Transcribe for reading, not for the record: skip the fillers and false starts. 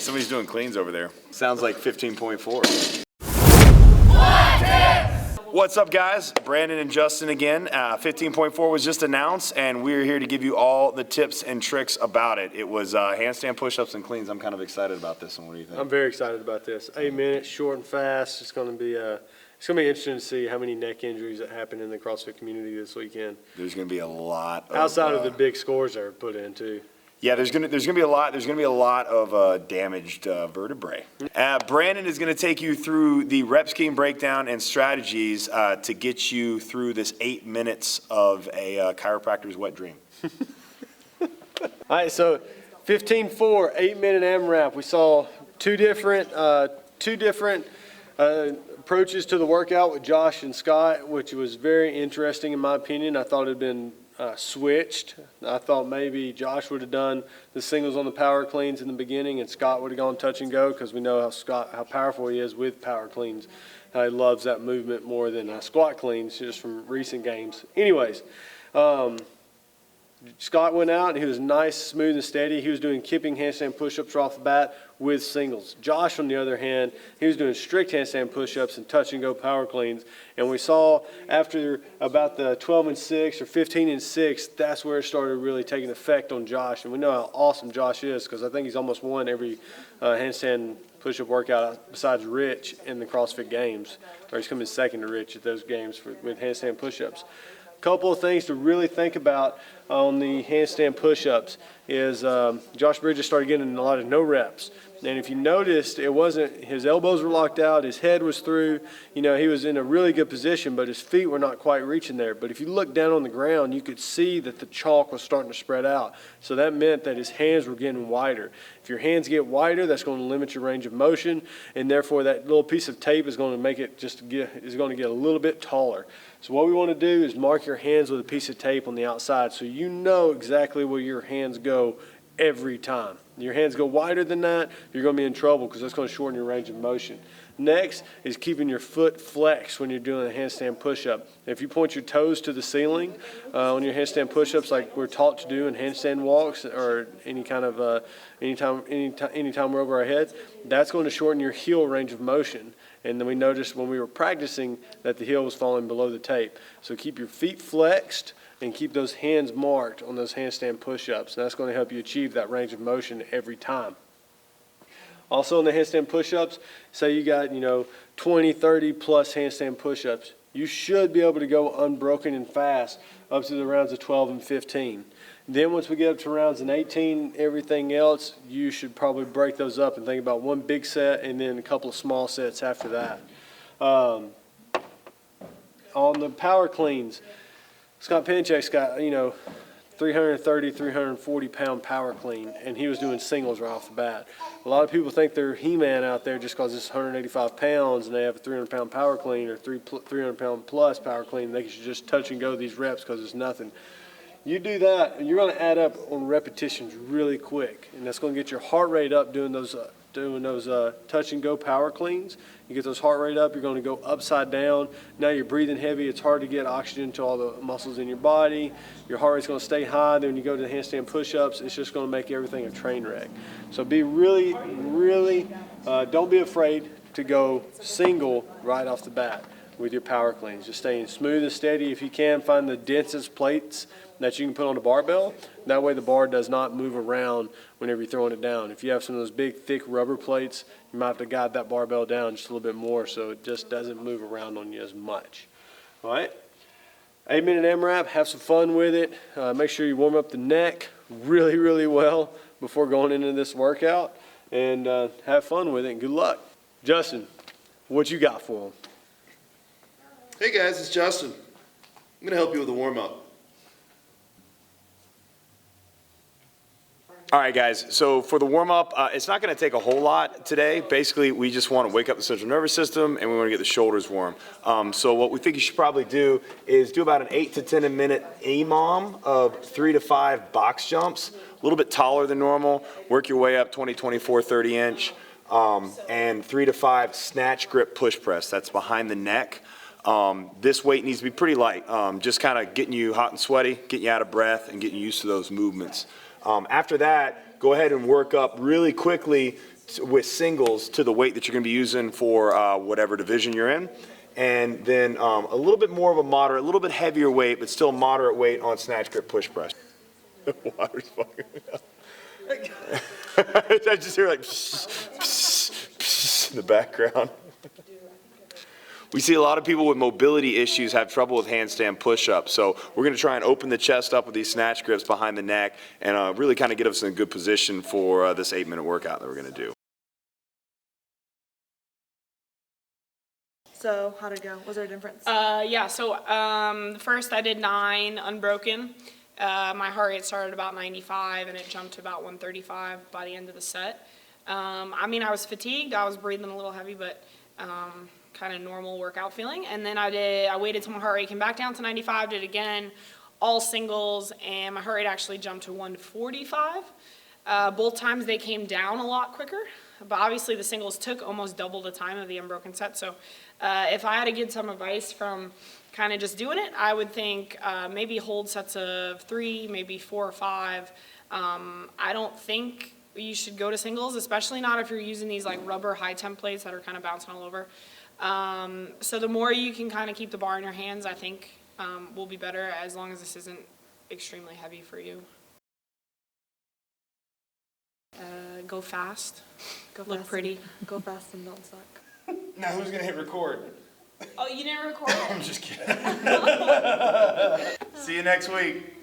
somebody's doing cleans over there. Sounds like 15.4. What's up, guys? Brandon and Justin again. 15.4 was just announced, and we're here to give you all the tips and tricks about it. It was handstand push-ups and cleans. I'm kind of excited about this one. What do you think? I'm very excited about this. 8 minutes, short and fast. It's going to be interesting to see how many neck injuries that happen in the CrossFit community this weekend. There's going to be a lot. Outside of the big scores that are put in too. Yeah, there's gonna be a lot. There's gonna be a lot of damaged vertebrae. Brandon is gonna take you through the rep scheme breakdown and strategies to get you through this 8 minutes of a chiropractor's wet dream. All right, so 15.4, 8-minute AMRAP. We saw two different approaches to the workout with Josh and Scott, which was very interesting in my opinion. I thought it had been switched. I thought maybe Josh would have done the singles on the power cleans in the beginning and Scott would have gone touch and go, because we know how powerful he is with power cleans. He loves that movement more than squat cleans, just from recent games. Anyways, Scott went out, he was nice, smooth, and steady. He was doing kipping handstand push-ups off the bat with singles. Josh, on the other hand, he was doing strict handstand push-ups and touch-and-go power cleans. And we saw after about the 12 and 6 or 15 and 6, that's where it started really taking effect on Josh. And we know how awesome Josh is, because I think he's almost won every handstand push-up workout besides Rich in the CrossFit Games. Or he's coming second to Rich at those games with handstand push-ups. Couple of things to really think about on the handstand push-ups is Josh Bridges started getting a lot of no reps. And if you noticed, it wasn't, his elbows were locked out, his head was through, you know, he was in a really good position, but his feet were not quite reaching there. But if you look down on the ground, you could see that the chalk was starting to spread out. So that meant that his hands were getting wider. If your hands get wider, that's going to limit your range of motion, and therefore that little piece of tape is going to make it is going to get a little bit taller. So what we want to do is mark your hands with a piece of tape on the outside so you know exactly where your hands go every time. Your hands go wider than that, you're going to be in trouble, because that's going to shorten your range of motion. Next is keeping your foot flexed when you're doing a handstand push-up. If you point your toes to the ceiling on your handstand push-ups, like we're taught to do in handstand walks or any kind of anytime we're over our head, that's going to shorten your heel range of motion. And then we noticed when we were practicing that the heel was falling below the tape. So keep your feet flexed and keep those hands marked on those handstand push-ups. And that's going to help you achieve that range of motion every time. Also in the handstand push-ups, say you got, 20, 30 plus handstand push-ups. You should be able to go unbroken and fast up to the rounds of 12 and 15. Then once we get up to rounds in 18, everything else, you should probably break those up and think about one big set and then a couple of small sets after that. On the power cleans, Scott Pinchak's got, 330, 340 pound power clean, and he was doing singles right off the bat. A lot of people think they're He-Man out there just because it's 185 pounds and they have a 300 pound power clean or 300 pound plus power clean. They should just touch and go these reps because it's nothing. You do that, and you're going to add up on repetitions really quick, and that's going to get your heart rate up doing those touch and go power cleans. You get those heart rate up, you're going to go upside down. Now you're breathing heavy. It's hard to get oxygen to all the muscles in your body. Your heart rate's going to stay high. Then when you go to the handstand push-ups, it's just going to make everything a train wreck. So be really, don't be afraid to go single right off the bat with your power cleans. Just staying smooth and steady. If you can, find the densest plates that you can put on the barbell. That way the bar does not move around whenever you're throwing it down. If you have some of those big, thick rubber plates, you might have to guide that barbell down just a little bit more so it just doesn't move around on you as much. All right? 8-minute AMRAP, have some fun with it. Make sure you warm up the neck really well before going into this workout, and have fun with it, and good luck. Justin, what you got for them? Hey guys, it's Justin. I'm going to help you with a warm-up. All right, guys, so for the warm-up, it's not going to take a whole lot today. Basically, we just want to wake up the central nervous system, and we want to get the shoulders warm. So what we think you should probably do is do about an 8 to 10 minute EMOM of 3 to 5 box jumps, a little bit taller than normal. Work your way up 20, 24, 30 inch, and 3 to 5 snatch grip push press. That's behind the neck. This weight needs to be pretty light, just kind of getting you hot and sweaty, getting you out of breath, and getting you used to those movements. After that, go ahead and work up really quickly with singles to the weight that you're going to be using for whatever division you're in. And then a little bit more of a moderate, a little bit heavier weight, but still moderate weight on snatch, grip, push, press. Water's fucking me up. I just hear like in the background. We see a lot of people with mobility issues have trouble with handstand push-ups. So we're going to try and open the chest up with these snatch grips behind the neck and really kind of get us in a good position for this 8-minute workout that we're going to do. So how'd it go? Was there a difference? Yeah, so first I did 9 unbroken. My heart rate started about 95 and it jumped to about 135 by the end of the set. I mean, I was fatigued, I was breathing a little heavy, but kind of normal workout feeling. And then I waited till my heart rate came back down to 95, did it again, all singles, and my heart rate actually jumped to 145. Both times they came down a lot quicker, but obviously the singles took almost double the time of the unbroken set. So if I had to give some advice from kind of just doing it, I would think maybe hold sets of 3, maybe 4 or 5. I don't think you should go to singles, especially not if you're using these like rubber high temp plates that are kind of bouncing all over. So the more you can kind of keep the bar in your hands, I think will be better, as long as this isn't extremely heavy for you. Go fast, Go look fast pretty. And, go fast and don't suck. Now who's going to hit record? Oh, you didn't record it? I'm just kidding. See you next week.